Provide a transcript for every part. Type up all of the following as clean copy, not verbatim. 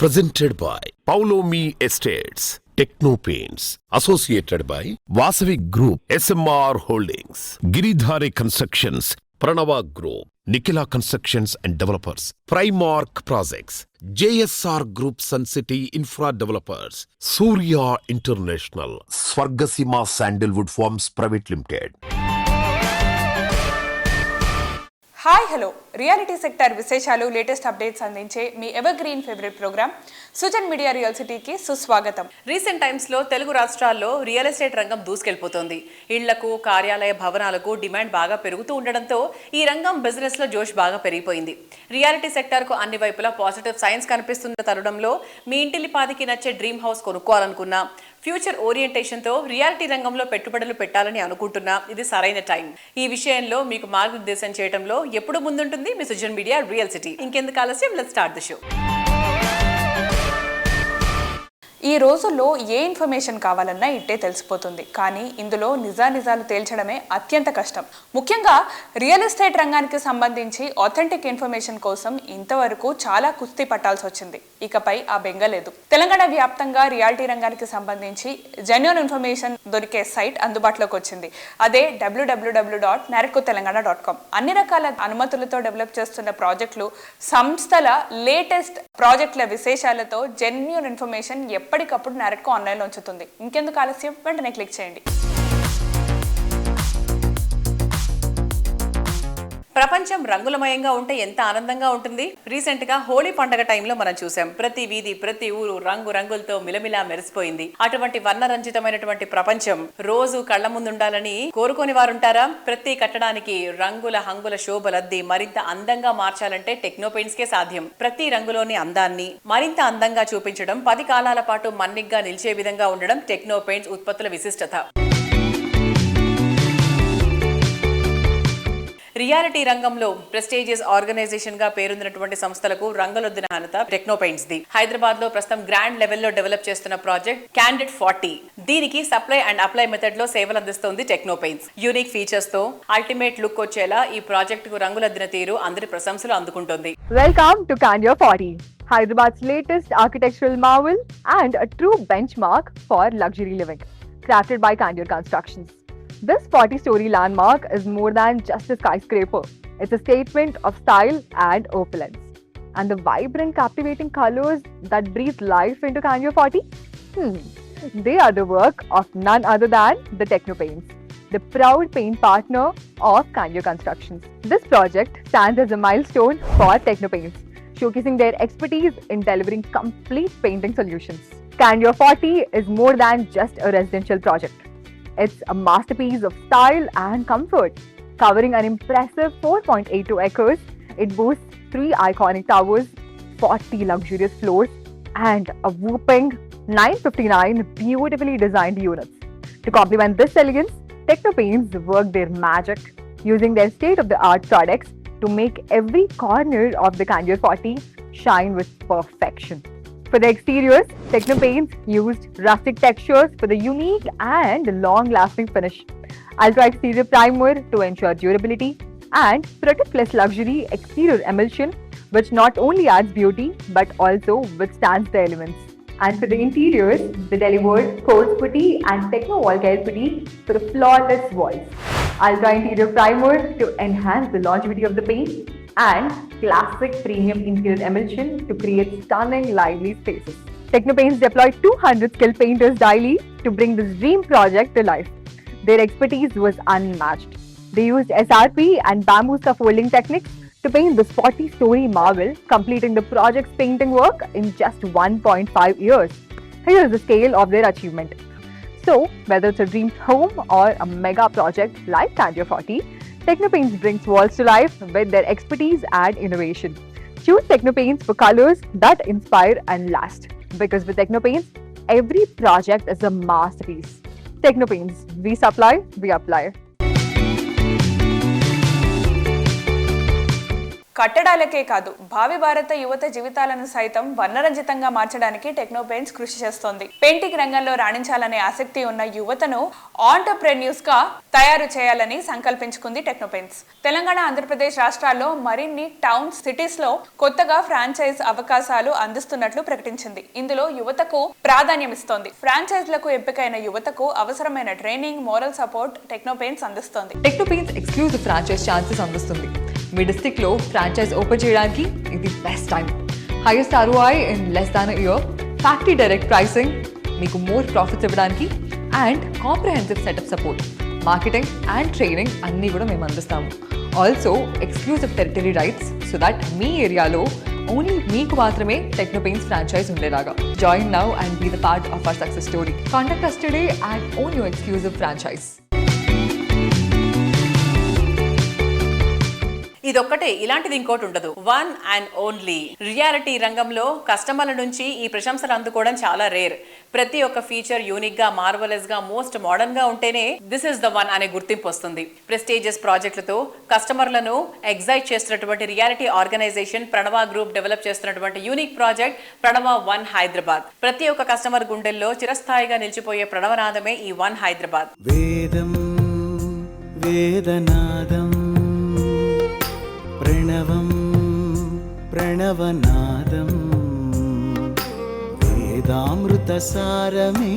Presented by Paulomi Estates, Techno Paints, associated by Vasavi Group, SMR Holdings, Giridhari Constructions, Pranava Group, Nikhila Constructions and Developers, Primark Projects, JSR Group Sun City Infra Developers, Surya International, Swargasima Sandalwood Farms Private Limited. Hi hello reality sector విశేషాలు latest updates అందించే మీ evergreen favourite programme Sujan media real సిటీకి సుస్వాగతం. Recent టైమ్స్లో తెలుగు రాష్ట్రాల్లో real estate రంగం దూసుకెళ్లిపోతోంది. ఇళ్లకు, కార్యాలయ భవనాలకు డిమాండ్ బాగా పెరుగుతూ ఉండడంతో ఈ రంగం బిజినెస్లో జోష్ బాగా పెరిగిపోయింది. రియాలిటీ సెక్టర్కు అన్ని వైపులా పాజిటివ్ సైన్స్ కనిపిస్తున్న తరుణంలో మీ ఇంటిలిపాదికి నచ్చే డ్రీమ్ హౌస్ కొనుక్కోవాలనుకున్నా, ఫ్యూచర్ ఓరియంటేషన్తో రియాలిటీ రంగంలో పెట్టుబడులు పెట్టాలని అనుకుంటున్నా ఇది సరైన టైం. ఈ విషయంలో మీకు మార్గనిర్దేశం చేయడంలో ఎప్పుడు ముందుంటుంది మీ సుజన్ మీడియా రియల్ సిటీ. ఇంకెందుకు ఆలస్యం, లెట్స్ స్టార్ట్ ది షో. ఈ రోజుల్లో ఏ ఇన్ఫర్మేషన్ కావాలన్నా ఇట్టే తెలిసిపోతుంది. కానీ ఇందులో నిజాలు తేల్చడమే అత్యంత కష్టం. ముఖ్యంగా రియల్ ఎస్టేట్ రంగానికి సంబంధించి ఆథెంటిక్ ఇన్ఫర్మేషన్ కోసం ఇంతవరకు చాలా కుస్తీ పట్టాల్సి వచ్చింది. ఇకపై ఆ బెంగలేదు. తెలంగాణ వ్యాప్తంగా రియాలిటీ రంగానికి సంబంధించి జెన్యూన్ ఇన్ఫర్మేషన్ దొరికే సైట్ అందుబాటులోకి వచ్చింది. అదే www.narcotelangana.com. అన్ని రకాల అనుమతులతో డెవలప్ చేస్తున్న ప్రాజెక్టులు, సంస్థల లేటెస్ట్ ప్రాజెక్టుల విశేషాలతో జెన్యూన్ ఇన్ఫర్మేషన్ ఎప్పటికప్పుడు నారెట్కో ఆన్లైన్లో ఉంచుతుంది. ఇంకెందుకు ఆలస్యం, వెంటనే క్లిక్ చేయండి. ప్రపంచం రంగులమయంగా ఉంటే ఎంత ఆనందంగా ఉంటుంది. రీసెంట్ గా హోలీ పండుగ టైంలో మనం చూసాం. ప్రతి వీధి, ప్రతి ఊరు రంగు రంగులతో మిలమిలా మెరిసిపోయింది. అటువంటి వర్ణరంజితమైనటువంటి ప్రపంచం రోజు కళ్ల ముందుండాలని కోరుకొని వారుంటారా? ప్రతి కట్టడానికి రంగుల హంగుల శోభలద్ది మరింత అందంగా మార్చాలంటే టెక్నో పెయింట్స్ కే సాధ్యం. ప్రతి రంగులోని అందాన్ని మరింత అందంగా చూపించడం, 10 కాలాల పాటు మన్నిగ్గా నిలిచే విధంగా ఉండడం టెక్నో పెయింట్స్ ఉత్పత్తుల విశిష్టత. రియాలిటీ రంగంలో ప్రెస్టీజియస్ ఆర్గనైజేషన్ గా పేరొందినటువంటి సంస్థలకు రంగులొద్దిన ఘనత టెక్నో పెయింట్స్ ది. హైదరాబాద్ లో ప్రస్తుతం గ్రాండ్ లెవెల్లో డెవలప్ చేస్తున్న ప్రాజెక్ట్ క్యాండిడ్ 40. దీనికి సప్లై అండ్ అప్లై మెథడ్ లో సేవలు అందిస్తోంది టెక్నో పెయింట్స్. యూనిక్ ఫీచర్స్ తో అల్టిమేట్ లుక్ వచ్చేలా ఈ ప్రాజెక్ట్ కు రంగులద్దిన తీరు అందరి ప్రశంసలు అందుకుంటోంది. Welcome to Candid 40, Hyderabad's latest architectural marvel and a true benchmark for luxury living, crafted by Candid Constructions. This 40-story landmark is more than just a skyscraper. It's a statement of style and opulence. And the vibrant, captivating colors that breathe life into Candid 40? They are the work of none other than the Techno Paints, the proud paint partner of Candid Constructions. This project stands as a milestone for Techno Paints, showcasing their expertise in delivering complete painting solutions. Candid 40 is more than just a residential project. It's a masterpiece of style and comfort. Covering an impressive 4.82 acres, it boasts 3 iconic towers, 40 luxurious floors, and a whopping 959 beautifully designed units. To complement this elegance, Techno Paints work their magic, using their state-of-the-art products to make every corner of the Candid 40 shine with perfection. For the exteriors, Techno Paints used rustic textures for the unique and long-lasting finish. Ultra exterior primer to ensure durability, and Protect Plus luxury exterior emulsion, which not only adds beauty but also withstands the elements. And for the interiors, they delivered coarse putty and Techno wall care putty for the flawless walls. Ultra interior primer to enhance the longevity of the paint, and classic premium interior emulsion to create stunning lively spaces. Techno Paints deployed 200 skilled painters daily to bring this dream project to life. Their expertise was unmatched. They used SRP and bamboo scaffolding techniques to paint this 40-story marvel, completing the project's painting work in just 1.5 years. Here is the scale of their achievement. So, whether it's a dream home or a mega project like Candid 40, Techno Paints brings walls to life with their expertise and innovation. Choose Techno Paints for colors that inspire and last. Because with Techno Paints, every project is a masterpiece. Techno Paints, we supply, we apply. కట్టడాలకే కాదు భావి భారత యువత జీవితాలను సైతం వర్ణరంజితంగా మార్చడానికి టెక్నోపెయింట్స్ కృషి చేస్తోంది. Painting రంగంలో రాణించాలనే ఆసక్తి ఉన్న యువతను ఆంటర్‌ప్రెన్యూర్స్ గా తయారు చేయాలని సంకల్పించుకుంది టెక్నోపెయింట్స్. తెలంగాణ, ఆంధ్రప్రదేశ్ రాష్ట్రాల్లో మరిన్ని టౌన్స్, సిటీస్ లో కొత్తగా ఫ్రాంచైజ్ అవకాశాలు అందిస్తున్నట్లు ప్రకటించింది. ఇందులో యువతకు ప్రాధాన్యం ఇస్తోంది. ఫ్రాంచైజ్లకు ఎంపికైన యువతకు అవసరమైన ట్రైనింగ్, మోరల్ సపోర్ట్ టెక్నోపెయింట్స్ అందిస్తోంది. టెక్నోపెయింట్స్ ఎక్స్క్లూజివ్ ఫ్రాంచైజ్ ఛాన్సెస్ అందిస్తుంది. మీ డిస్ట్రిక్ట్ లో ఫ్రాంచైజ్ ఓపెన్ చేయడానికి ఇది best time. Highest ROI in less than a year, factory direct pricing, మీకు మోర్ ప్రాఫిట్స్ ఇవ్వడానికి and comprehensive setup support, marketing and training అన్నీ కూడా మేము అందిస్తాము. Also exclusive territory rights so that మీ ఏరియాలో ఓన్లీ మీకు మాత్రమే టెక్నోపెయింట్స్ ఫ్రాంచైజ్ ఉండేలాగా. Join now and be the part of our success story. Contact us today and own your exclusive franchise. ఇదొక్కటే, ఇలాంటిది ఇంకోటి ఉండదు. One and only. రియాలిటీ రంగంలో కస్టమర్ల నుంచి ఈ ప్రశంసలు అందుకోవడం చాలా రేర్. ప్రతి ఒక్క ఫీచర్ యూనిక్ గా, మార్వలస్ గా, మోస్ట్ మోడర్న్ గా ఉంటేనే దిస్ ఇస్ ద వన్ అనే గుర్తింపు వస్తుంది. ప్రెస్టీజియస్ ప్రాజెక్టులతో కస్టమర్లను ఎగ్జైట్ చేస్తున్నటువంటి రియాలిటీ ఆర్గనైజేషన్ ప్రణవ గ్రూప్ డెవలప్ చేస్తున్నటువంటి యూనిక్ ప్రాజెక్ట్ ప్రణవ వన్ హైదరాబాద్. ప్రతి ఒక్క కస్టమర్ గుండెల్లో చిరస్థాయిగా నిలిచిపోయే ప్రణవనాదమే ఈ వన్ హైదరాబాద్. వేదం వేదనాదం ప్రణవం ప్రణవనాదం వేదామృత సారమే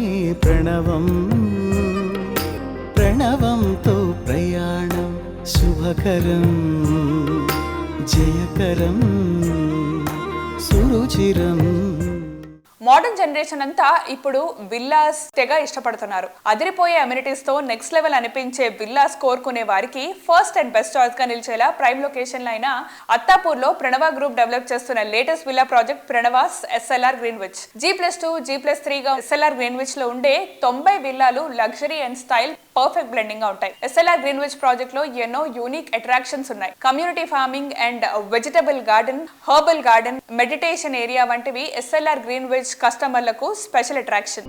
ప్రణవం ప్రణవంతో ప్రయాణం శుభకరం జయకరం సురుచిరం. మోడర్న్ జనరేషన్ అంతా ఇప్పుడు విల్లాస్ తెగ ఇష్టపడుతున్నారు. అదిరిపోయే అమ్యూనిటీస్ తో నెక్స్ట్ లెవెల్ అనిపించే విల్లాస్ కోరుకునే వారికి ఫస్ట్ అండ్ బెస్ట్ చాయిస్ గా నిలిచేలా ప్రైమ్ లొకేషన్ అయిన అత్తాపూర్ లో ప్రణవ గ్రూప్ డెవలప్ చేస్తున్న latest villa project Pranava's SLR Greenwich. G+2, G+3 గా SLR గ్రీన్విచ్ లో ఉండే 90 విల్లాలు luxury and style perfect blending గా ఉంటాయి. SLR గ్రీన్విచ్ ప్రాజెక్ట్ లో ఎన్నో యూనిక్ అట్రాక్షన్స్ ఉన్నాయి. Community farming and vegetable garden, herbal garden, meditation area వంటివి SLR గ్రీన్విచ్ కస్టమర్లకు స్పెషల్ అట్రాక్షన్.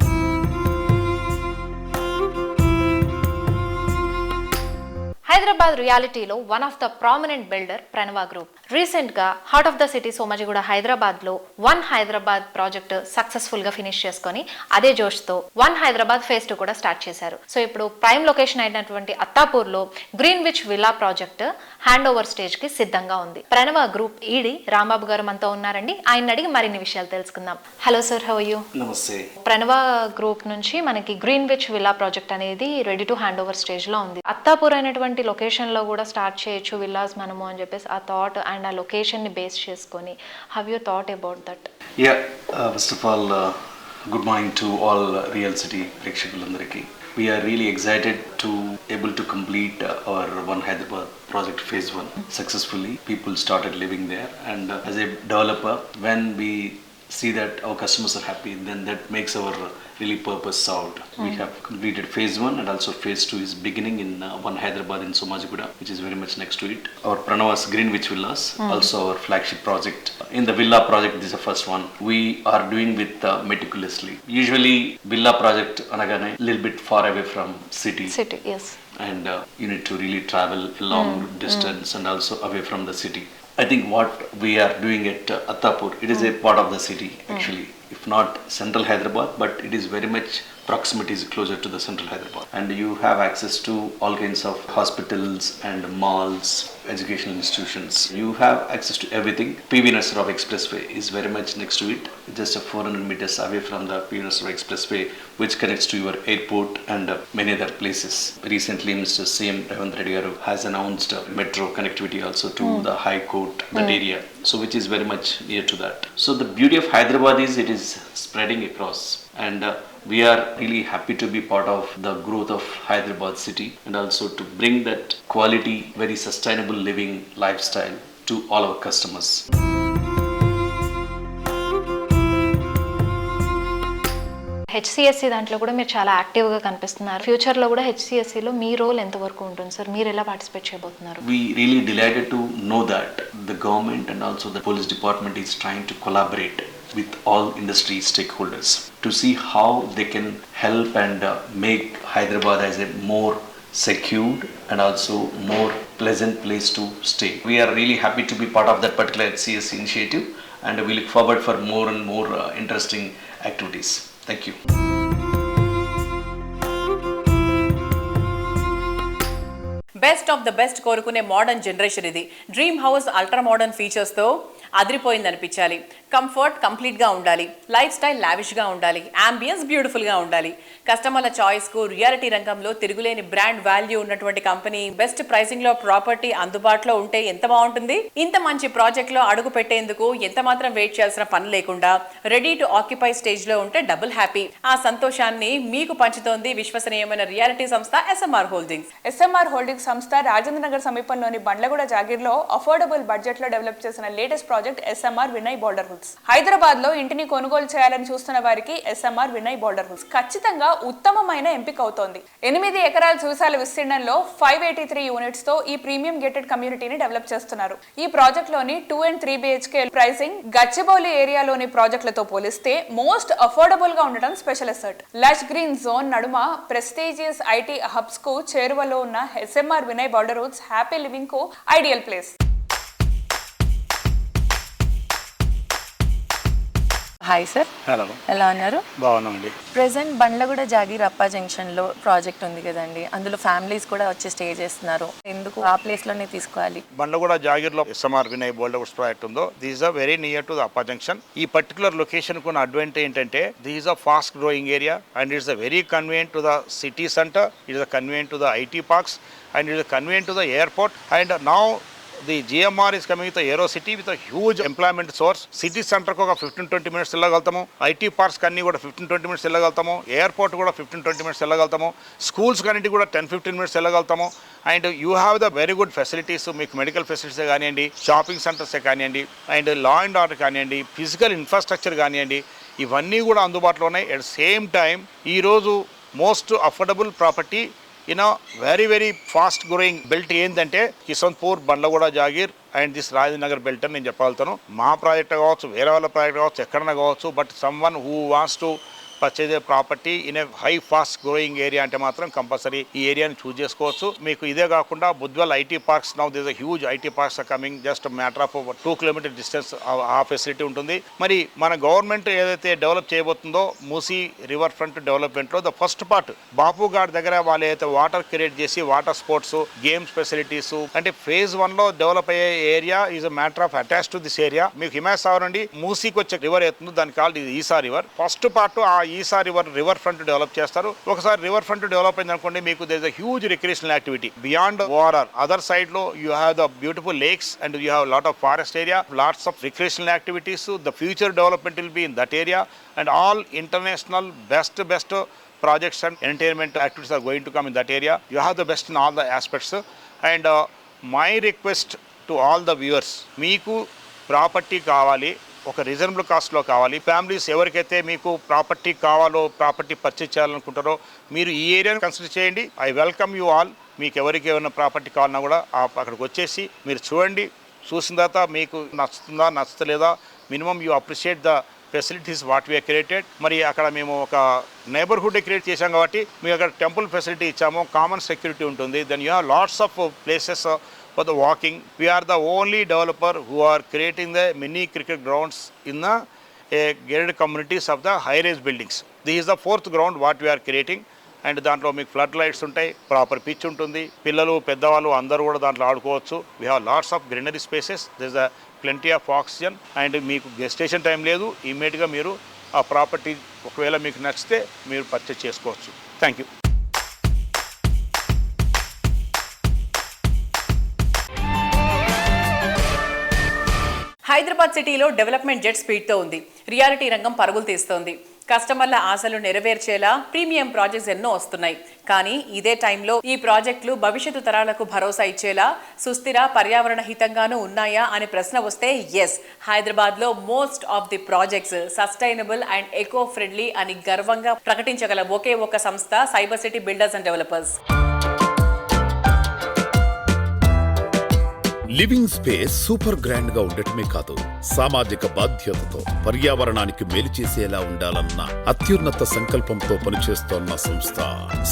హైదరాబాద్ రియాలిటీలో one of the prominent builder Pranava group. రీసెంట్గా heart of the city Somajiguda హైదరాబాద్లో వన్ హైదరాబాద్ ప్రాజెక్ట్ సక్సెస్ఫుల్గా ఫినిష్ చేసుకొని అదే జోష్తో వన్ హైదరాబాద్ ఫేజ్ 2 కూడా స్టార్ట్ చేశారు. సో ఇప్పుడు ప్రైమ్ లొకేషన్ అయినటువంటి అత్తాపూర్లో Greenwich villa project hand over స్టేజ్కి సిద్ధంగా ఉంది. ప్రణవ గ్రూప్ ఈడి రాంబాబు గారు మనతో ఉన్నారండి. ఆయన అడిగి మరిన్ని విషయాలు తెలుసుకుందాం. Hello sir, how are you? నమస్తే. ప్రణవ గ్రూప్ నుంచి మనకి గ్రీన్విచ్ విల్లా ప్రాజెక్ట్ అనేది రెడీ టు హ్యాండ్ ఓవర్ స్టేజ్లో ఉంది. అత్తాపూర్ అయినటువంటి లొకేషన్ లో కూడా స్టార్ట్ చేయొచ్చు విల్లాస్ మనము అని చెప్పేసి ఆ థాట్ అండ్ ఆ లొకేషన్ ని బేస్ చేసుకొని have you thought about that? First of all good morning to all real city ప్రేక్షకులందరికీ. We are really excited to able to complete our One Hyderabad project phase 1 successfully. People started living there, and as a developer, when we see that our customers are happy, then that makes our really purpose solved. We have completed phase 1 and also phase 2 is beginning in One Hyderabad in Somajigoda, which is very much next to it. Our Pranavas Greenwich Villas, also our flagship project. In the villa project, this is the first one. We are doing with meticulously. Usually villa project anagane little bit far away from city. City, yes. And you need to really travel a long distance and also away from the city. I think what we are doing at Attapur, it is a part of the city actually. If not central Hyderabad, but it is very much proximity is closer to the central Hyderabad. And you have access to all kinds of hospitals and malls, educational institutions. You have access to everything. PV Narasimha Rao Expressway is very much next to it, just a 400 meters away from the PV Narasimha Rao Expressway, which connects to your airport and many other places. Recently, Mr. CM Revanth Reddy Garu has announced metro connectivity also to the High Court, that area, so which is very much near to that. So the beauty of Hyderabad is it is spreading across, and we are really happy to be part of the growth of Hyderabad city and also to bring that quality, very sustainable living lifestyle to all our customers. HCSC దాంట్లో కూడా మీరు చాలా యాక్టివ్గా కనిపిస్తున్నారు. ఫ్యూచర్లో కూడా HCSCలో మీ role ఎంతవరకు ఉంటుంది సార్? మీరు ఎలా పార్టిసిపేట్ చేయబోతున్నారు? We really delighted to know that the government and also the police department is trying to collaborate with all industry stakeholders to see how they can help and make Hyderabad as a more secured and also more pleasant place to stay. We are really happy to be part of that particular HCS initiative, and we look forward for more and more interesting activities. Thank you. Best of the best కోరుకునే modern generation ఇది. Dream house ultra modern ఫీచర్స్తో అదిరిపోయింది అనిపించాలి. Comfort కంప్లీట్గా ఉండాలి, life style లావిష్గా ఉండాలి, ambience బ్యూటిఫుల్గా ఉండాలి. కస్టమర్ల చాయిస్కు రియాలిటీ రంగంలో తిరుగులేని బ్రాండ్ వాల్యూ ఉన్నటువంటి కంపెనీ, బెస్ట్ ప్రైసింగ్లో ప్రాపర్టీ అందుబాటులో ఉంటే ఎంత బాగుంటుంది. ఇంత మంచి ప్రాజెక్ట్లో అడుగు పెట్టేందుకు ఎంత మాత్రం వెయిట్ చేయాల్సిన పని లేకుండా రెడీ టు ఆక్యుపై స్టేజ్లో ఉంటే డబుల్ హ్యాపీ. ఆ సంతోషాన్ని మీకు పంచుతోంది విశ్వసనీయమైన రియాలిటీ సంస్థ ఎస్ఎంఆర్ హోల్డింగ్స్. ఎస్ఎంఆర్ హోల్డింగ్స్ సంస్థ రాజేంద్ర నగర్ సమీపంలోని బండ్లగూడ జాగీర్లో అఫోర్డబుల్ బడ్జెట్ లో డెవలప్ చేసిన latest project SMR Vinay border hoods. Hyderabad లో ఇంటిని కొనుగోలు చేయాలని చూస్తున్న వారికి ఎస్ఎంఆర్ వినయ్ బోర్డర్ హుడ్స్ ఖచ్చితంగా ఉత్తమమైన ఎంపిక అవుతోంది. 8 ఎకరాల సువిశాల విస్తీర్ణంలో 583 యూనిట్స్ తో ఈ ప్రీమియం గేటెడ్ కమ్యూనిటీని డెవలప్ చేస్తున్నారు. ఈ ప్రాజెక్ట్ లోని 2 and 3 BHK ప్రైసింగ్ గచ్చిబౌలి ఏరియాలోని ప్రాజెక్టులతో పోలిస్తే మోస్ట్ అఫోర్డబుల్ గా ఉండటం special asset. Lush green zone నడుమ ప్రెస్టీజియస్ ఐటీ హబ్స్ కు చేరువలో ఉన్న SMR Vinay border Woods happy living కు ideal place. Hi sir. Hello, ఎలా ఉన్నారు? బాగున్నామండి. ప్రెసెంట్ బండ్లగూడ జాగీర్ అప్పా జంక్షన్లో ప్రాజెక్ట్ ఉంది కదండి, అందులో ఫ్యామిలీస్ కూడా వచ్చి స్టే చేస్తున్నారు. ఎందుకు ఆ ప్లేస్లోనే తీసుకోవాలి? బండ్లగూడ జాగీర్లో SMR Vinay border woods project ఉందో, this are very near to the Appa junction. ఈ పర్టికులర్ లొకేషన్ కు అడ్వాంటేజ్ ఏంటంటే this are fast growing area and it's a very convenient to the city centre, it's a convenient to the IT parks and it is convenient to the airport. And now the GMR is coming with the Aero City with a huge employment source. City center ko 15-20 minutes వెళ్ళగలుగుతాము, IT parks కన్నీ కూడా 15-20 minutes వెళ్ళగలుగుతాము, airport కూడా 15-20 minutes వెళ్ళగలుగుతాము, schools కన్నింటి కూడా 10-15 minutes వెళ్ళగలుగుతాము. And you have the very good facilities. మీకు medical facilities కానివ్వండి, shopping సెంటర్సే కానివ్వండి, and law and order కానివ్వండి, physical infrastructure కానివ్వండి, ఇవన్నీ కూడా అందుబాటులో ఉన్నాయి. అట్ సేమ్ టైం ఈరోజు most affordable property in very very fast growing belt ఏంటంటే Kishanpur, Bandlaguda Jagir and this Rajendra Nagar belt అని నేను చెప్పగలుగుతాను. మా ప్రాజెక్ట్ కావచ్చు, వేరే వాళ్ళ ప్రాజెక్ట్ కావచ్చు, ఎక్కడైనా కావచ్చు, but some one who wants to purchase A property in a high fast growing area అంటే మాత్రం కంపల్సరీ ఈ ఏరియాని చూస్ చేసుకోవచ్చు. మీకు ఇదే కాకుండా Budvel IT parks, now this huge IT parks are coming just matter of 2 kilometer distance ఆ ఫెసిలిటీ ఉంటుంది. మరి మన గవర్నమెంట్ ఏదైతే డెవలప్ చేయబోతుందో మూసీ రివర్ ఫ్రంట్ డెవలప్మెంట్లో the first part Bapu Ghat దగ్గర వాళ్ళు ఏదైతే వాటర్ క్రియేట్ చేసి వాటర్ స్పోర్ట్స్, గేమ్స్ ఫెసిలిటీస్ అంటే phase 1లో డెవలప్ అయ్యే area is a matter of attach to this area. మీకు హిమాయత్ సాగర్ నుండి మూసీకి వచ్చే రివర్ అవుతుంది, దాని కాల్డ్ ఈసా రివర్. ఫస్ట్ పార్ట్ ఆ ఈసా రివర్ ఫ్రంట్ డెవలప్ చేస్తారు. ఒకసారి రివర్ ఫ్రంట్ డెవలప్ అయింది అనుకోండి, మీకు there is a huge recreational activity beyond ORR. Other side లో you have the beautiful lakes and you have lot of forest area, lots of recreational activities. The future development will be in that area and all international best projects and entertainment activities are going to come in that area. You have the best in all the aspects. And my request to all the viewers, మీకు property కావాలి, ఒక reasonable కాస్ట్లో కావాలి. Families ఎవరికైతే మీకు property కావాలో, property purchase చేయాలనుకుంటారో మీరు ఈ ఏరియాని కన్సిడర్ చేయండి. I welcome you all. మీకు ఎవరికి ఏమైనా ప్రాపర్టీ కావాలన్నా కూడా అక్కడికి వచ్చేసి మీరు చూడండి. చూసిన తర్వాత మీకు నచ్చుతుందా నచ్చలేదా, minimum you appreciate the facilities what we are created. మరి అక్కడ మేము ఒక నైబర్హుడ్ క్రియేట్ చేశాం కాబట్టి మీకు అక్కడ టెంపుల్ ఫెసిలిటీ ఇచ్చాము, కామన్ సెక్యూరిటీ ఉంటుంది. Then you have lots of places for the walking. We are the only developer who are creating the mini cricket grounds in the gated communities of the high-rise buildings. This is the 4th ground what we are creating. And దాంట్లో మీకు flood lights ఉంటాయి, proper pitch ఉంటుంది, పిల్లలు పెద్దవాళ్ళు అందరూ కూడా దాంట్లో ఆడుకోవచ్చు. We have lots of greenery spaces, this a plenty of oxygen. And మీకు గెస్టేషన్ టైం లేదు, ఇమ్మీడియట్గా మీరు ఆ ప్రాపర్టీ ఒకవేళ మీకు నచ్చితే మీరు పర్చేజ్ చేసుకోవచ్చు. Thank you. హైదరాబాద్ సిటీలో డెవలప్మెంట్ జెట్ స్పీడ్తో ఉంది. రియాలిటీ రంగం పరుగులు తీస్తోంది. కస్టమర్ల ఆశలు నెరవేర్చేలా ప్రీమియం ప్రాజెక్ట్స్ ఎన్నో వస్తున్నాయి. కానీ ఇదే టైంలో ఈ ప్రాజెక్టులు భవిష్యత్తు తరాలకు భరోసా ఇచ్చేలా, సుస్థిర, పర్యావరణ హితంగానూ ఉన్నాయా అనే ప్రశ్న వస్తే ఎస్, హైదరాబాద్లో most of the projects sustainable and eco friendly అని గర్వంగా ప్రకటించగల ఒకే ఒక సంస్థ cyber city builders and developers. Living space super grand గా ఉండటమే కాదు, సామాజిక బాధ్యతతో పర్యావరణానికి మేలు చేసేలా ఉండాలన్న అత్యున్నత సంకల్పంతో పనిచేస్తోన్న సంస్థ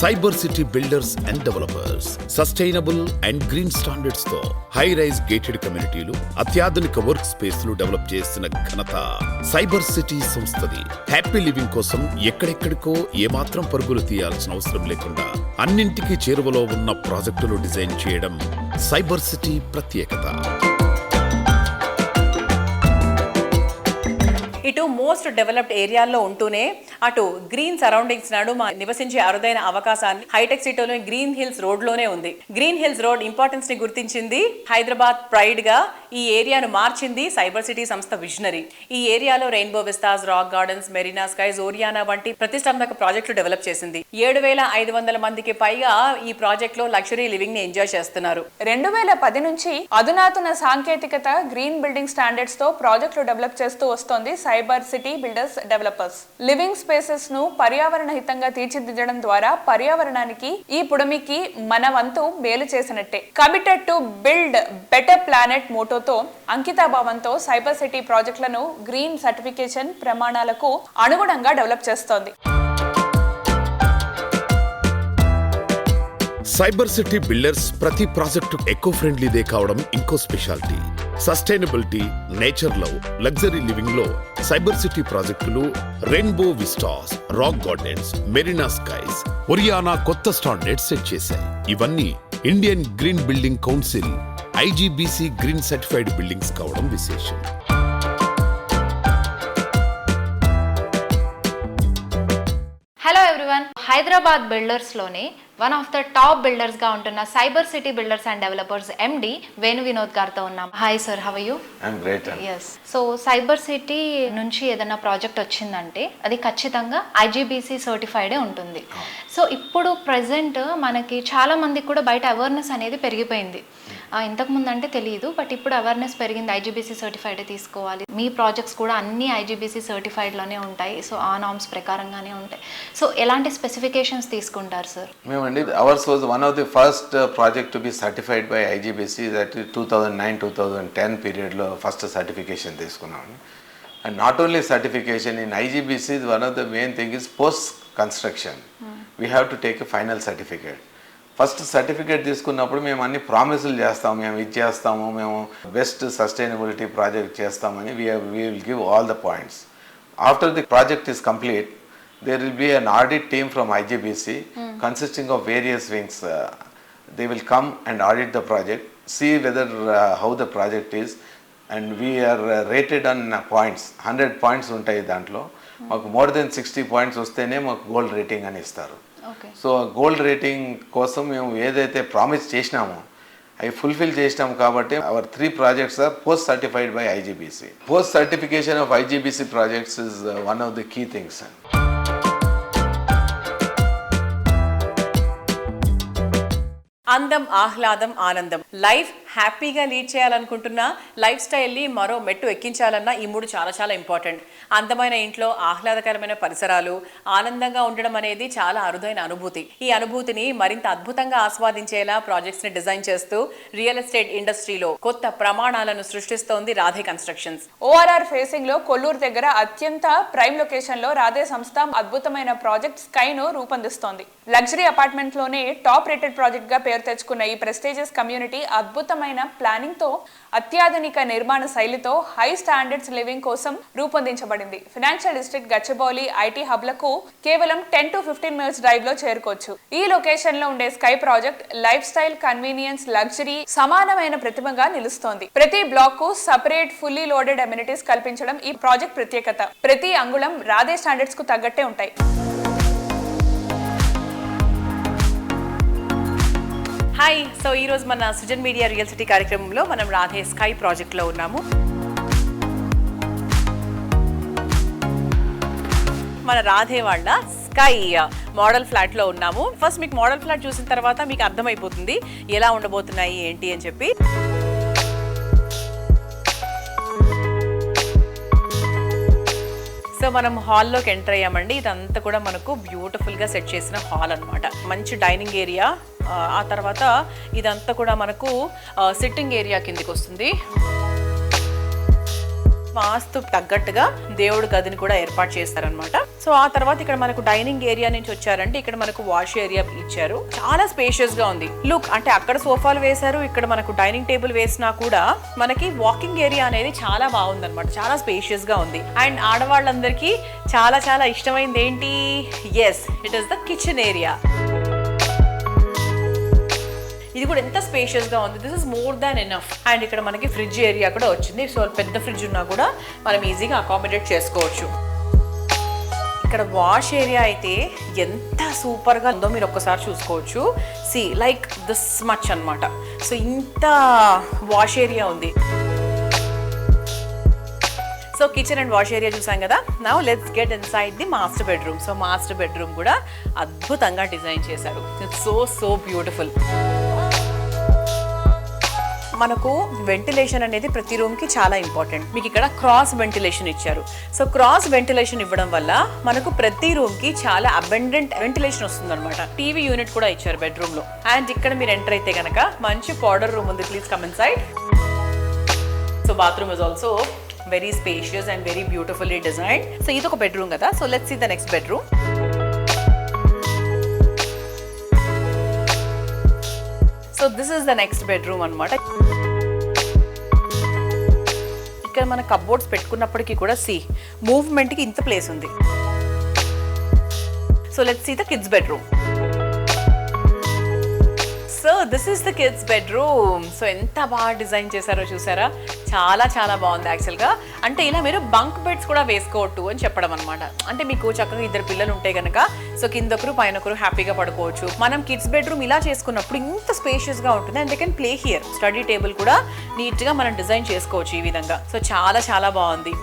cyber city builders and developers. Sustainable and green standards తో హై రైజ్ గేటెడ్ కమ్యూనిటీలు, అత్యాధునిక వర్క్ స్పేస్ లు డెవలప్ చేసిన ఘనత సైబర్ సిటీ సంస్థది. హ్యాపీ లివింగ్ కోసం ఎక్కడెక్కడికో ఏమాత్రం పరుగులు తీయాల్సిన అవసరం లేకుండా అన్నింటికీ చేరువలో ఉన్న ప్రాజెక్టులు డిజైన్ చేయడం సైబర్ సిటీ ప్రత్యేకత. ఇటు మోస్ట్ డెవలప్డ్ ఏరియాల్లో ఉంటూనే అటు గ్రీన్ సరౌండింగ్స్ నడుమ నివసించే అరుదైన అవకాశాన్ని హైటెక్ సిటీలో గ్రీన్ హిల్స్ రోడ్ లోనే ఉంది. గ్రీన్ హిల్స్ రోడ్ ఇంపార్టెన్స్ ని గుర్తించింది హైదరాబాద్ ప్రైడ్ గా ఈ ఏరియాను మార్చింది సైబర్ సిటీ సంస్థ విజనరీ. ఈ ఏరియాలో rainbow విస్తాస్, rock gardens, marina skies, Oriana వంటి ప్రతిష్టాత్మక ప్రాజెక్టులు డెవలప్ చేసింది. 7,500 మందికి పైగా ఈ ప్రాజెక్ట్ లో లగ్జరీ లివింగ్ ని ఎంజాయ్ చేస్తున్నారు. 2010 నుంచి అధునాతన సాంకేతికత, గ్రీన్ బిల్డింగ్ స్టాండర్డ్స్ తో ప్రాజెక్టులు డెవలప్ చేస్తూ వస్తోంది cyber city builders developers. Living spaces ను పర్యావరణ హితంగా తీర్చిదిద్దడం ద్వారా పర్యావరణానికి, ఈ పుడమికి మన వంతు మేలు చేసినట్టే. Committed to build better planet మోటోతో అంకితాభావంతో సైబర్ సిటీ ప్రాజెక్టులను గ్రీన్ సర్టిఫికేషన్ ప్రమాణాలకు అనుగుణంగా డెవలప్ చేస్తోంది. సైబర్ సిటీ బిల్డర్స్ ప్రతి ప్రాజెక్టు ఎకో ఫ్రెండ్లీదే కావడం ఇంకో speciality. Sustainability, nature love, luxury living లో సైబర్ సిటీ ప్రాజెక్టులు rainbow vistas, rock gardens, marina skies, Oriana కొత్త స్టాండర్డ్స్ సెట్ చేశాయి. ఇవన్నీ Indian green building council IGBC green certified buildings కావడం విశేషం. హలో ఎవ్రీవన్, హైదరాబాద్ బిల్డర్స్లోనే వన్ ఆఫ్ ద టాప్ బిల్డర్స్గా ఉంటున్న cyber city builders and developers MD Venu Vinod గారితో ఉన్నాం. Hi sir, how are you? I'm great. Yes, so cyber city నుంచి ఏదైనా project వచ్చిందంటే అది ఖచ్చితంగా IGBC సర్టిఫైడే ఉంటుంది. సో ఇప్పుడు ప్రజెంట్ మనకి చాలా మందికి కూడా బయట అవేర్నెస్ అనేది పెరిగిపోయింది. ఇంతకుముందు అంటే తెలియదు, బట్ ఇప్పుడు అవేర్నెస్ పెరిగింది. IGBC సర్టిఫైడే తీసుకోవాలి. మీ ప్రాజెక్ట్స్ కూడా అన్ని IGBC సర్టిఫైడ్లోనే ఉంటాయి. సో ఆ నామ్స్ ప్రకారంగానే ఉంటాయి. సో ఎలాంటి స్పెసిఫికేషన్స్ తీసుకుంటారు సార్? మేమండి, ours was one of the first project to be certified by IGBC. That 2009-2010 పీరియడ్లో ఫస్ట్ సర్టిఫికేషన్ తీసుకున్నాము. And not only certification in IGBC, one of the main thing is post construction we have to take a final certificate. First certificate తీసుకున్నప్పుడు మేము అన్ని ప్రామిసులు చేస్తాము, మేము ఇది చేస్తాము, మేము బెస్ట్ సస్టైనబిలిటీ ప్రాజెక్ట్ చేస్తామని we will give all the points. After the project is complete, there will be an audit team from IGBC consisting of various wings. They will come and audit the project, see whether how the project is, and we are rated on points. 100 points ఉంటాయి దాంట్లో. మాకు more than 60 points వస్తేనే మాకు gold rating అని ఇస్తారు. So gold rating కోసం మేము ఏదైతే ప్రామిస్ చేసినామో అవి ఫుల్ఫిల్ చేసినాం కాబట్టి hour 3 projects are post certified by IGBC. Post certification of IGBC projects is one of the key things. అందం, ఆహ్లాదం, ఆనందం. లైఫ్ హ్యాపీగా లీడ్ చేయాలనుకుంటున్నా, లైఫ్ స్టైల్ని మరో మెట్టు ఎక్కించాలన్నా ఈ 3 చాలా చాలా ఇంపార్టెంట్. అందమైన ఇంట్లో ఆహ్లాదకరమైన పరిసరాలు, ఆనందంగా ఉండడం అనేది చాలా అరుదైన అనుభూతి. ఈ అనుభూతిని మరింత అద్భుతంగా ఆస్వాదించేలా ప్రాజెక్ట్స్ని డిజైన్ చేస్తూ రియల్ ఎస్టేట్ ఇండస్ట్రీలో కొత్త ప్రమాణాలను సృష్టిస్తోంది రాధే కన్స్ట్రక్షన్స్. ORR ఫేసింగ్ లో కొల్లూరు దగ్గర అత్యంత ప్రైమ్ లొకేషన్ లో రాధే సంస్థ అద్భుతమైన ప్రాజెక్ట్ స్కైను రూపొందిస్తోంది. లగ్జరీ అపార్ట్మెంట్ లోనే టాప్ రేటెడ్ ప్రాజెక్ట్ గా పేరు తెచ్చుకున్న ఈ ప్రెస్టీజియస్ కమ్యూనిటీ అద్భుతమైన ప్లానింగ్ తో, అత్యాధునిక నిర్మాణ శైలితో హై స్టాండర్డ్స్ లివింగ్ కోసం రూపొందించబడింది. ఫైనాన్షియల్ డిస్ట్రిక్ట్ గచ్చిబౌలి IT హబ్లకు కేవలం 10 to 15 minutes డ్రైవ్ లో చేరుకోవచ్చు. ఈ లొకేషన్ లో ఉండే sky project life style, convenience, luxury సమానమైన ప్రతిభగా నిలుస్తోంది. ప్రతి బ్లాక్ కు సపరేట్ ఫుల్లీ లోడెడ్ అమ్యూనిటీస్ కల్పించడం ఈ ప్రాజెక్ట్ ప్రత్యేకత. ప్రతి అంగుళం రాధే స్టాండర్డ్స్ కు తగ్గట్టే ఉంటాయి. హాయ్, సో ఈరోజు మన సుజన్ మీడియా రియల్ సిటీ కార్యక్రమంలో మనం రాధే స్కై ప్రాజెక్ట్లో ఉన్నాము. మన రాధే వాళ్ళ స్కై మోడల్ ఫ్లాట్లో ఉన్నాము. ఫస్ట్ మీకు మోడల్ ఫ్లాట్ చూసిన తర్వాత మీకు అర్థమైపోతుంది ఎలా ఉండబోతున్నాయి ఏంటి అని చెప్పి. సో మనం హాల్లోకి ఎంటర్ అయ్యామండి. ఇదంతా కూడా మనకు బ్యూటిఫుల్గా సెట్ చేసిన హాల్ అన్నమాట. మంచి డైనింగ్ ఏరియా, ఆ తర్వాత ఇదంతా కూడా మనకు సిట్టింగ్ ఏరియా కిందికి వస్తుంది. వాస్తు తగ్గట్టుగా దేవుడు గదిని కూడా ఏర్పాటు చేస్తారనమాట. సో ఆ తర్వాత ఇక్కడ మనకు డైనింగ్ ఏరియా నుంచి వచ్చారంటే ఇక్కడ మనకు వాష్ ఏరియా ఇచ్చారు. చాలా స్పేషియస్ గా ఉంది. లుక్ అంటే అక్కడ సోఫాలు వేశారు, ఇక్కడ మనకు డైనింగ్ టేబుల్ వేసినా కూడా మనకి వాకింగ్ ఏరియా అనేది చాలా బాగుంది అనమాట. చాలా స్పేషియస్ గా ఉంది. అండ్ ఆడవాళ్ళందరికీ చాలా చాలా ఇష్టమైంది ఏంటి? Yes, it is the kitchen area. ఇది కూడా ఎంత స్పేషియస్గా ఉంది. This is more than enough. And ఇక్కడ మనకి ఫ్రిడ్జ్ ఏరియా కూడా వచ్చింది. సో పెద్ద ఫ్రిడ్జ్ ఉన్నా కూడా మనం ఈజీగా అకామిడేట్ చేసుకోవచ్చు. ఇక్కడ వాష్ ఏరియా అయితే ఎంత సూపర్గా ఉందో మీరు ఒక్కసారి చూసుకోవచ్చు. సి లైక్ దిస్ మచ్ అనమాట. సో ఇంత వాష్ ఏరియా ఉంది. So kitchen and wash area చూసాం కదా. Now let's get inside the master bedroom. So master bedroom కూడా అద్భుతంగా డిజైన్ చేశారు. It's so beautiful. మనకు వెంటిలేషన్ అనేది ప్రతి రూమ్కి చాలా ఇంపార్టెంట్. మీకు ఇక్కడ క్రాస్ వెంటిలేషన్ ఇచ్చారు. సో క్రాస్ వెంటిలేషన్ ఇవ్వడం వల్ల మనకు ప్రతి రూమ్కి చాలా అబెండెంట్ వెంటిలేషన్ వస్తుంది అనమాట. టీవీ యూనిట్ కూడా ఇచ్చారు బెడ్రూమ్లో. అండ్ ఇక్కడ మీరు ఎంటర్ అయితే కనుక మంచి పౌడర్ రూమ్ ఉంది. Please come inside. So bathroom is also very spacious and very beautifully designed. So ఇది ఒక బెడ్రూమ్ కదా. So let's see the next bedroom. So this is the next bedroom అనమాట. ఇక్కడ మన కప్బోర్డ్స్ పెట్టుకున్నప్పటికీ కూడా మూవ్మెంట్కి ఇంత ప్లేస్ ఉంది. So let's see the kids bedroom. So this is the kids bedroom. So ఎంత బాగా డిజైన్ చేశారో చూసారా. చాలా చాలా బాగుంది యాక్చువల్గా. అంటే ఇలా మీరు బంక్ బెడ్స్ కూడా వేసుకోవట్టు అని చెప్పడం అనమాట. అంటే మీకు చక్కగా ఇద్దరు పిల్లలు ఉంటే కనుక సో కిందొకరు పైన ఒకరు హ్యాపీగా పడుకోవచ్చు. మనం కిడ్స్ బెడ్రూమ్ ఇలా చేసుకున్నప్పుడు ఇంత స్పేషియస్గా ఉంటుంది. And they can play here. Study table కూడా నీట్గా మనం డిజైన్ చేసుకోవచ్చు ఈ విధంగా. సో చాలా చాలా బాగుంది.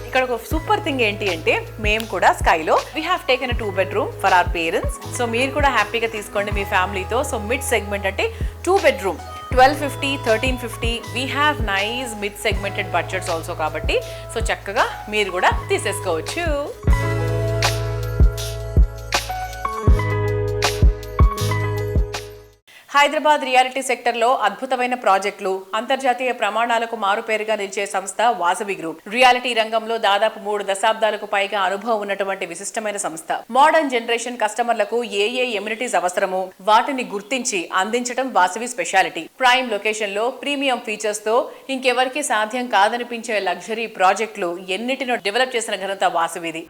ఇక్కడ ఒక సూపర్ థింగ్ ఏంటి అంటే మేము కూడా స్కైలో we have taken 2 bedroom for our parents. So మీరు కూడా హ్యాపీగా తీసుకోండి మీ ఫ్యామిలీతో. సో మిడ్ సెగ్మెంట్ అంటే 2 bedroom 1250, 1350. We have nice mid segmented budgets also కాబట్టి సో చక్కగా మీరు కూడా తీసేసుకోవచ్చు. హైదరాబాద్ రియాలిటీ సెక్టర్లో అద్భుతమైన ప్రాజెక్టులు, అంతర్జాతీయ ప్రమాణాలకు మారుపేరుగా నిలిచే సంస్థ వాసవి గ్రూప్. రియాలిటీ రంగంలో దాదాపు 3 దశాబ్దాలకు పైగా అనుభవం ఉన్నటువంటి విశిష్టమైన సంస్థ. మోడర్న్ జనరేషన్ కస్టమర్లకు ఏ ఎమ్యూనిటీస్ అవసరమో వాటిని గుర్తించి అందించడం వాసవి స్పెషాలిటీ. ప్రైమ్ లొకేషన్ లో ప్రీమియం ఫీచర్స్ తో ఇంకెవరికి సాధ్యం కాదనిపించే లగ్జరీ ప్రాజెక్టులు ఎన్నిటినో డెవలప్ చేసిన ఘనత వాసవిది.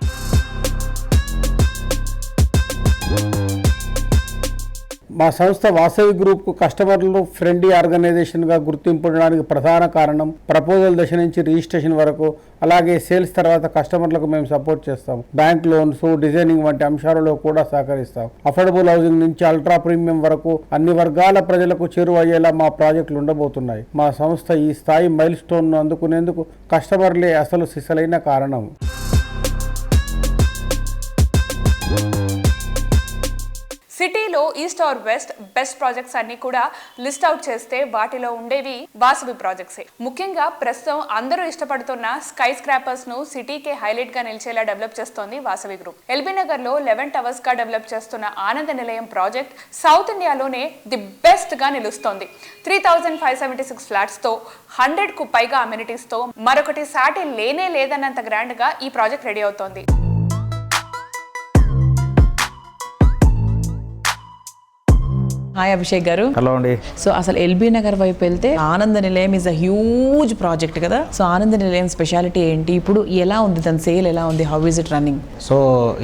మా సంస్థ వాసవి గ్రూప్కు కస్టమర్లు ఫ్రెండ్లీ ఆర్గనైజేషన్గా గుర్తింపడానికి ప్రధాన కారణం ప్రపోజల్ దశ నుంచి రిజిస్ట్రేషన్ వరకు, అలాగే సేల్స్ తర్వాత కస్టమర్లకు మేము సపోర్ట్ చేస్తాం. బ్యాంక్ లోన్స్, డిజైనింగ్ వంటి అంశాలలో కూడా సహకరిస్తాం. అఫోర్డబుల్ హౌసింగ్ నుంచి అల్ట్రా ప్రీమియం వరకు అన్ని వర్గాల ప్రజలకు చేరువయ్యేలా మా ప్రాజెక్టులు ఉండబోతున్నాయి. మా సంస్థ ఈ స్థాయి మైల్ స్టోన్ను అందుకునేందుకు కస్టమర్లే అసలు సిసలైన కారణం. సిటీలో east or west best projects అన్ని కూడా లిస్ట్ అవుట్ చేస్తే వాటిలో ఉండేవి వాసవి ప్రాజెక్ట్సే. ముఖ్యంగా ప్రస్తుతం అందరూ ఇష్టపడుతున్న స్కై స్క్రాపర్స్ ను సిటీకే హైలైట్ గా నిలిచేలా డెవలప్ చేస్తోంది వాసవి గ్రూప్. ఎల్బీ నగర్ లో 11 towers గా డెవలప్ చేస్తున్న ఆనంద నిలయం ప్రాజెక్ట్ సౌత్ ఇండియాలోనే ది బెస్ట్ గా నిలుస్తోంది. 3576 ఫ్లాట్స్ తో 100కు పైగా అమ్యూనిటీస్ తో మరొకటి సాటి లేనే లేదన్నంత గ్రాండ్ గా ఈ ప్రాజెక్ట్ రెడీ అవుతోంది. హాయ్ అభిషేక్ గారు. హలో అండి. సో అసలు ఎల్బీ నగర్ వైపు వెళ్తే ఆనంద నిలయం ఇస్ అ హ్యూజ్ ప్రాజెక్ట్ కదా. సో ఆనంద నిలయం స్పెషాలిటీ ఏంటి, ఇప్పుడు ఎలా ఉంది, దాని సేల్ ఎలా ఉంది, how is it running? So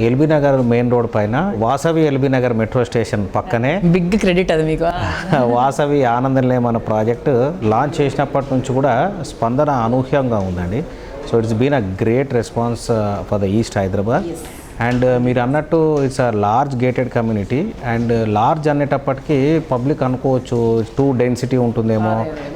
LB Nagar main road పైన Vasavi LB Nagar metro station పక్కనే బిగ్ క్రెడిట్ అది మీకు. వాసవి ఆనంద నిలయం అనే ప్రాజెక్ట్ లాంచ్ చేసినప్పటి నుంచి కూడా స్పందన అనూహ్యంగా ఉందండి. So it's been a great response for the east Hyderabad. And మీరు అన్నట్టు it's a large gated community. And large అనేటప్పటికీ పబ్లిక్ అనుకోవచ్చు టూ డెన్సిటీ ఉంటుందేమో,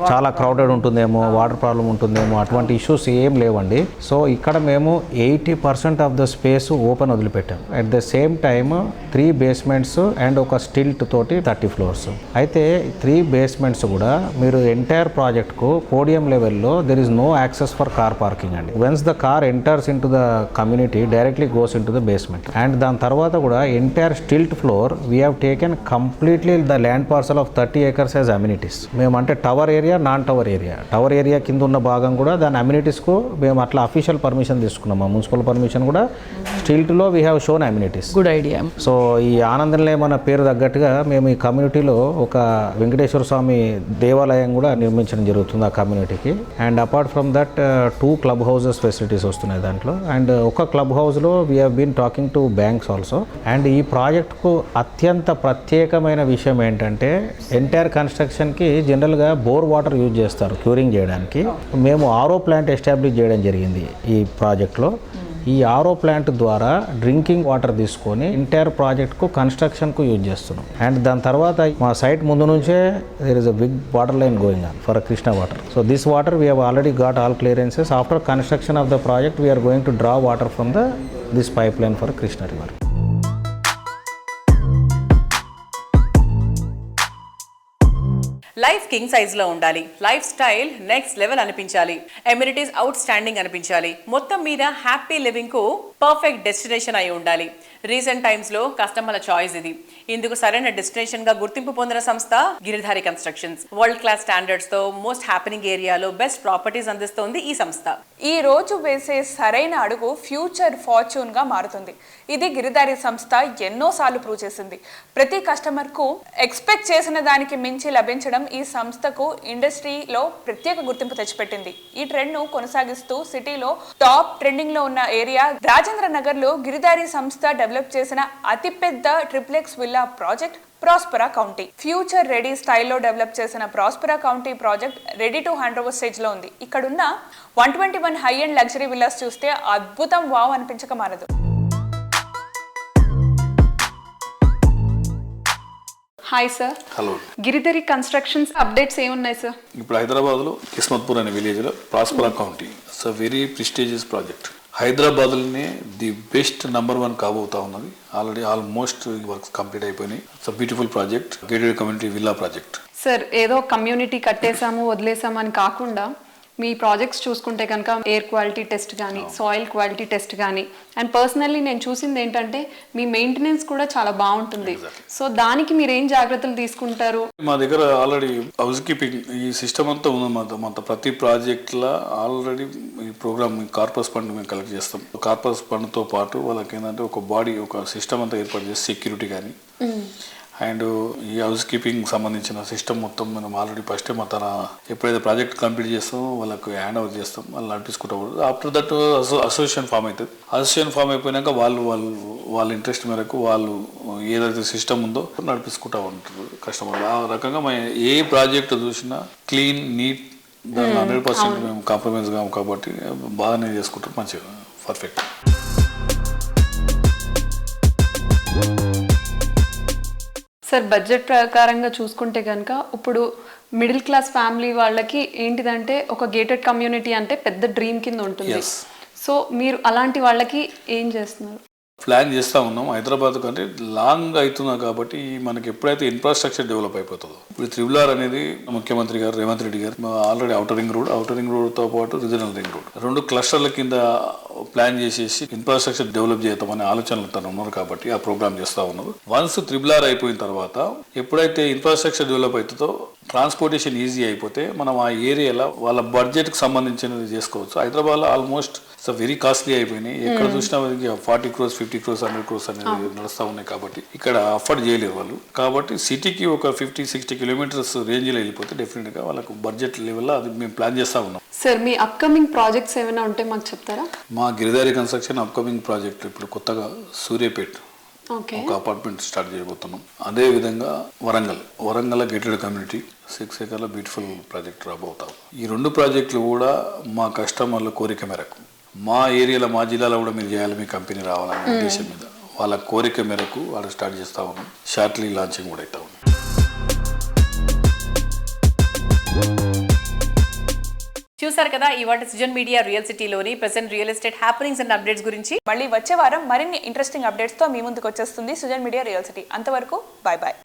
చాలా క్రౌడెడ్ ఉంటుందేమో, వాటర్ ప్రాబ్లం ఉంటుందేమో, అటువంటి ఇష్యూస్ ఏం లేవండి. సో ఇక్కడ మేము 80% ఆఫ్ ద స్పేస్ ఓపెన్ వదిలిపెట్టాం. At the same time 3 basements and ఒక స్టిల్ట్ తోటి 30 floors. అయితే 3 basements కూడా మీరు ఎంటైర్ ప్రాజెక్ట్కు పోడియం లెవెల్లో there is no access for car parking అండి. Once the car enters in to the community directly goes in to the basement. And దాని తర్వాత కూడా entire stilt floor we have taken completely the land parcel of 30 acres as amenities. మేము అంటే tower area, non tower area, tower area కింద ఉన్న భాగం కూడా దాని అమ్యూనిటీస్కు మేము అట్లా అఫీషియల్ పర్మిషన్ తీసుకున్నాము. మున్సిపల్ పర్మిషన్ కూడా స్టిల్ట్లో we have shown amenities. Good idea. So ఈ ఆనందంలో మన పేరు తగ్గట్టుగా మేము ఈ కమ్యూనిటీలో ఒక వెంకటేశ్వర స్వామి దేవాలయం కూడా నిర్మించడం జరుగుతుంది ఆ కమ్యూనిటీకి. And apart from that 2 club houses facilities వస్తున్నాయి దాంట్లో. అండ్ ఒక క్లబ్ హౌస్లో we have been talking to banks also. And ఈ ప్రాజెక్ట్కు అత్యంత ప్రత్యేకమైన విషయం ఏంటంటే ఎంటైర్ కన్స్ట్రక్షన్కి జనరల్గా బోర్ వాటర్ యూజ్ చేస్తారు క్యూరింగ్ చేయడానికి. మేము ఆర్ఓ ప్లాంట్ ఎస్టాబ్లిష్ చేయడం జరిగింది ఈ ప్రాజెక్ట్లో. ఈ ఆర్ఓ ప్లాంట్ ద్వారా డ్రింకింగ్ వాటర్ తీసుకొని ఎంటైర్ ప్రాజెక్ట్కు కన్స్ట్రక్షన్కు యూజ్ చేస్తున్నాం. అండ్ దాని తర్వాత మా సైట్ ముందు నుంచే there is a big water line going on for Krishna water. So this water we have already got all clearances. After construction of the project we are going to draw water from this pipeline for Krishna river. Life king size లో ఉండాలి, lifestyle next level అనిపించాలి, amenities outstanding అనిపించాలి, మొత్తం మీద happy living కు perfect destination అయి ఉండాలి. Recent times లో కస్టమర్ల చాయిస్ ఇది. ఇందుకు సరైన డెస్టినేషన్ గా గుర్తింపు పొందిన సంస్థ Giridhari constructions. World class standards తో మోస్ట్ హ్యాపెనింగ్ ఏరియాలో బెస్ట్ ప్రాపర్టీస్ అందిస్తోంది ఈ సంస్థ. ఈ రోజు వేసే సరైన అడుగు ఫ్యూచర్ ఫార్చ్యూన్ గా మారుతుంది. ఇది గిరిధారి సంస్థ ఎన్నోసార్లు ప్రూవ్ చేసింది. ప్రతి కస్టమర్ కు ఎక్స్పెక్ట్ చేసిన దానికి మించి లభించడం ఈ సంస్థకు ఇండస్ట్రీలో ప్రత్యేక గుర్తింపు తెచ్చిపెట్టింది. ఈ ట్రెండ్ ను కొనసాగిస్తూ సిటీలో టాప్ ట్రెండింగ్ లో ఉన్న ఏరియా రాజేంద్ర నగర్ లో గిరిధారి సంస్థ డెవలప్ చేసిన అతిపెద్ద triplex villa project ప్రాస్పరా county. Future ready స్టైల్లో డెవలప్ చేసిన ప్రాస్పరా county project ready to hand over stage లో ఉంది. ఇక్కడున్న 121 హై అండ్ లగ్జరీ విల్లాస్ చూస్తే అద్భుతం వావ్ అనిపించక మారదు. Hi sir. Hello. Giridhari constructions updates ఏమున్నాయి సార్? ఇప్పుడు హైదరాబాద్లో కిస్మత్పూర్ అనే విలేజ్లో ప్రాస్పరా county it's a very prestigious project. హైదరాబాద్లోనే ది బెస్ట్ #1 కాబోతా ఉన్నది. ఆల్రెడీ ఆల్మోస్ట్ వర్క్స్ కంప్లీట్ అయిపోయినాయి. It's a beautiful project, gated community villa project. Sir, ఏదో కమ్యూనిటీ కట్టేసాము వదిలేసాము అని కాకుండా మీ ప్రాజెక్ట్స్ చూసుకుంటే కనుక ఎయిర్ క్వాలిటీ టెస్ట్ కానీ, సాయిల్ క్వాలిటీ టెస్ట్ కానీ, అండ్ పర్సనల్లీ నేను చూసింది ఏంటంటే మీ మెయింటెనెన్స్ కూడా చాలా బాగుంటుంది. సో దానికి మీరు ఏం జాగ్రత్తలు తీసుకుంటారు? మా దగ్గర ఆల్రెడీ హౌస్ కీపింగ్ ఈ సిస్టమ్ అంతా ఉంది. ప్రతి ప్రాజెక్ట్లో ఆల్రెడీ ఈ ప్రోగ్రామ్ కార్పస్ ఫండ్ మేము కలెక్ట్ చేస్తాం. కార్పస్ ఫండ్తో పాటు వాళ్ళకి ఏంటంటే ఒక బాడీ, ఒక సిస్టమ్ అంతా ఏర్పాటు చేసి సెక్యూరిటీ కానీ అండ్ ఈ హౌస్ కీపింగ్ సంబంధించిన సిస్టమ్ మొత్తం మనం ఆల్రెడీ ఫస్ట్ టైం తన ఎప్పుడైతే ప్రాజెక్ట్ కంప్లీట్ చేస్తామో వాళ్ళకు హ్యాండ్ ఓవర్ చేస్తాం. వాళ్ళు నడిపించుకుంటాం. ఆఫ్టర్ దట్ అసోసియేషన్ ఫామ్ అవుతుంది. అసోసియేషన్ ఫామ్ అయిపోయినాక వాళ్ళ ఇంట్రెస్ట్ మేరకు వాళ్ళు ఏదైతే సిస్టమ్ ఉందో నడిపించుకుంటూ ఉంటారు కస్టమర్లు. ఆ రకంగా మేము ఏ ప్రాజెక్ట్ చూసినా క్లీన్, నీట్, దాన్ని 100% మేము కాంప్రమైజ్ కాము కాబట్టి బాగానే చేసుకుంటాం. మంచిగా పర్ఫెక్ట్. సార్, బడ్జెట్ ప్రకారంగా చూసుకుంటే కనుక ఇప్పుడు మిడిల్ క్లాస్ ఫ్యామిలీ వాళ్ళకి ఏంటిదంటే ఒక గేటెడ్ కమ్యూనిటీ అంటే పెద్ద డ్రీమ్ కింద ఉంటుంది. సో మీరు అలాంటి వాళ్ళకి ఏం చేస్తున్నారు? ప్లాన్ చేస్తూ ఉన్నాం. హైదరాబాద్ కంటే లాంగ్ అవుతున్నా కాబట్టి మనకి ఎప్పుడైతే ఇన్ఫ్రాస్ట్రక్చర్ డెవలప్ అయిపోతుందో, ఇప్పుడు త్రిబులార్ అనేది ముఖ్యమంత్రి గారు రేవంత్ రెడ్డి గారు ఆల్రెడీ అవుటర్ రింగ్ రోడ్తో పాటు రీజనల్ రింగ్ రోడ్ 2 క్లస్టర్ల కింద ప్లాన్ చేసేసి ఇన్ఫ్రాస్ట్రక్చర్ డెవలప్ చేద్దామనే ఆలోచనలు తను ఉన్నారు కాబట్టి ఆ ప్రోగ్రామ్ చేస్తూ ఉన్నారు. వన్స్ త్రిబులార్ అయిపోయిన తర్వాత ఎప్పుడైతే ఇన్ఫ్రాస్ట్రక్చర్ డెవలప్ అవుతుందో ట్రాన్స్పోర్టేషన్ ఈజీ అయిపోతే మనం ఆ ఏరియాలో వాళ్ళ బడ్జెట్కి సంబంధించినది చేసుకోవచ్చు. హైదరాబాద్లో ఆల్మోస్ట్ వెరీ కాస్ట్లీ అయిపోయినాయి. ఎక్కడ చూసినా 40 crores, 50 crores, 100 crores అనేది నడుస్తూ ఉన్నాయి కాబట్టి ఇక్కడ అఫోర్డ్ చేయలేరు వాళ్ళు. కాబట్టి సిటీకి ఒక 50-60 kilometers రేంజ్లో వెళ్ళిపోతే డెఫినెట్గా వాళ్ళకు బడ్జెట్ లెవెల్లో అది మేము ప్లాన్ చేస్తూ ఉన్నాం. సార్, మీ అప్కమింగ్ ప్రాజెక్ట్స్ ఏమైనా ఉంటే మాకు చెప్తారా? మా గిరిధారి కన్స్ట్రక్షన్ అప్కమింగ్ ప్రాజెక్ట్ ఇప్పుడు కొత్తగా సూర్యాపేట్ ఒక అపార్ట్మెంట్ స్టార్ట్ చేయబోతున్నాం. అదేవిధంగా Warangal gated community 6 acres beautiful project రాబోతాం. ఈ 2 ప్రాజెక్టులు కూడా మా కస్టమర్ల కోరిక మేరకు మా ఏరియాలో మా జిల్లాలో కూడా మీరు చేయాలి, మీ కంపెనీ రావాలనే ఉద్దేశం మీద వాళ్ళ కోరిక మేరకు వాళ్ళు స్టార్ట్ చేస్తూ ఉన్నాం. షార్ట్లీ లాంచింగ్ కూడా అవుతా ఉన్నాం. చూసారు కదా ఇవాళ సుజన్ మీడియా రియల్ సిటీలోని present real estate happenings and updates గురించి. మళ్ళీ వచ్చే వారం మరిన్ని ఇంట్రెస్టింగ్ అప్డేట్స్తో మీ ముందుకు వచ్చేస్తుంది సుజన్ మీడియా రియల్ సిటీ. అంతవరకు బాయ్ బాయ్.